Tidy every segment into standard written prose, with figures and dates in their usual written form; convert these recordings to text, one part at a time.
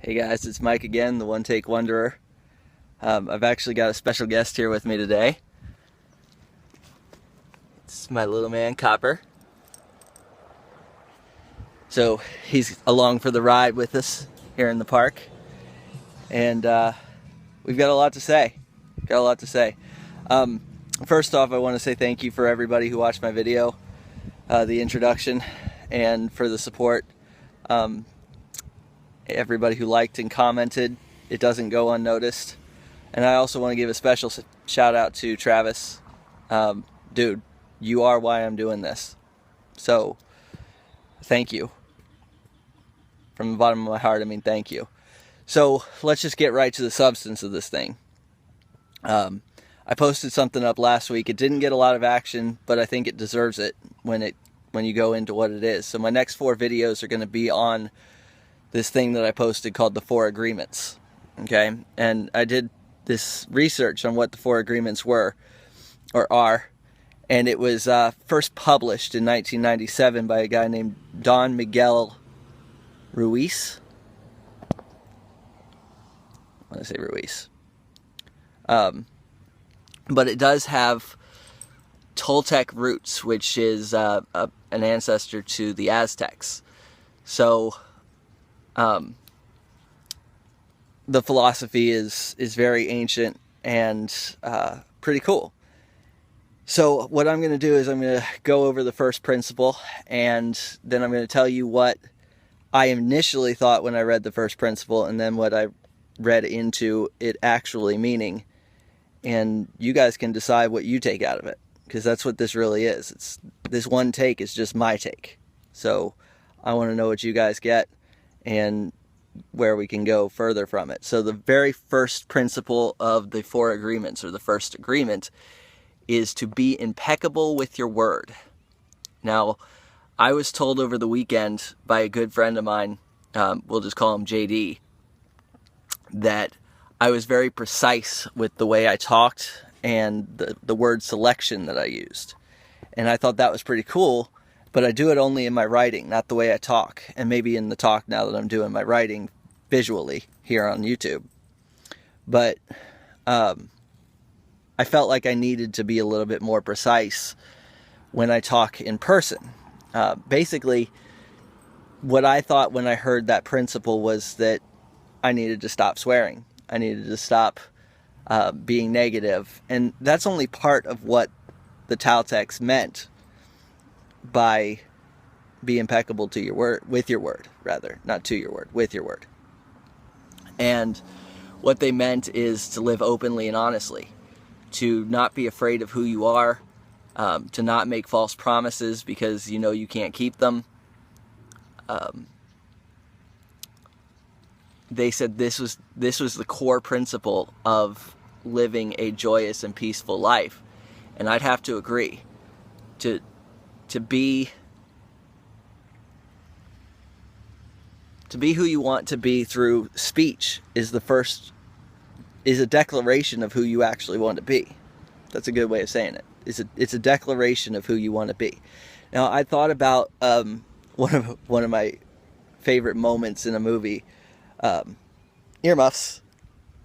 Hey guys, it's Mike again, the One Take Wanderer. I've actually got a special guest here with me today. It's my little man, Copper. So he's along for the ride with us here in the park. And we've got a lot to say. First off, I want to say thank you for everybody who watched my video, the introduction, and for the support. Everybody who liked and commented, it doesn't go unnoticed. And I also want to give a special shout out to Travis. Dude, you are why I'm doing this. So, thank you. From the bottom of my heart, I mean thank you. So, let's just get right to the substance of this thing. I posted something up last week. It didn't get a lot of action, but I think it deserves it when you go into what it is. So my next 4 videos are going to be on this thing that I posted called the 4 agreements. Okay? And I did this research on what the 4 agreements were, or are, and it was first published in 1997 by a guy named Don Miguel Ruiz. I want to say Ruiz. But it does have Toltec roots, which is an ancestor to the Aztecs. So the philosophy is very ancient and pretty cool. So what I'm going to do is I'm going to go over the first principle, and then I'm going to tell you what I initially thought when I read the first principle, and then what I read into it actually meaning. And you guys can decide what you take out of it, because that's what this really is. This one take is just my take. So I want to know what you guys get and where we can go further from it. So the very first principle of the 4 agreements, or the first agreement, is to be impeccable with your word. Now, I was told over the weekend by a good friend of mine, we'll just call him JD, that I was very precise with the way I talked and the word selection that I used. And I thought that was pretty cool, but I do it only in my writing, not the way I talk. And maybe in the talk now that I'm doing my writing visually here on YouTube. But I felt like I needed to be a little bit more precise when I talk in person. Basically, what I thought when I heard that principle was that I needed to stop swearing. I needed to stop being negative. And that's only part of what the Toltecs meant by be impeccable to your word, with your word, rather, not to your word, with your word. And what they meant is to live openly and honestly, to not be afraid of who you are, to not make false promises because you know you can't keep them. They said this was the core principle of living a joyous and peaceful life. And I'd have to agree. To be who you want to be through speech is a declaration of who you actually want to be. That's a good way of saying it. It's a declaration of who you want to be. Now, I thought about one of my favorite moments in a movie, earmuffs,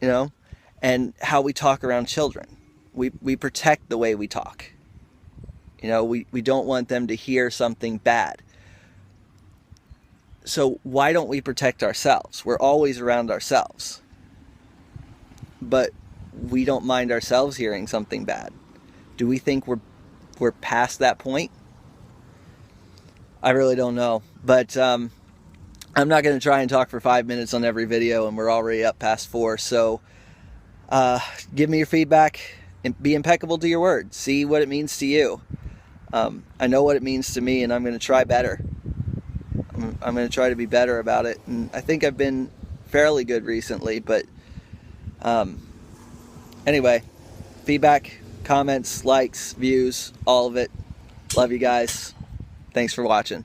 and how we talk around children. We protect the way we talk. We don't want them to hear something bad. So why don't we protect ourselves? We're always around ourselves. But we don't mind ourselves hearing something bad. Do we think we're past that point? I really don't know. But I'm not going to try and talk for 5 minutes on every video, and we're already up past 4. So give me your feedback and be impeccable to your word. See what it means to you. I know what it means to me, and I'm going to try better. I'm going to try to be better about it. And I think I've been fairly good recently, but anyway, feedback, comments, likes, views, all of it. Love you guys. Thanks for watching.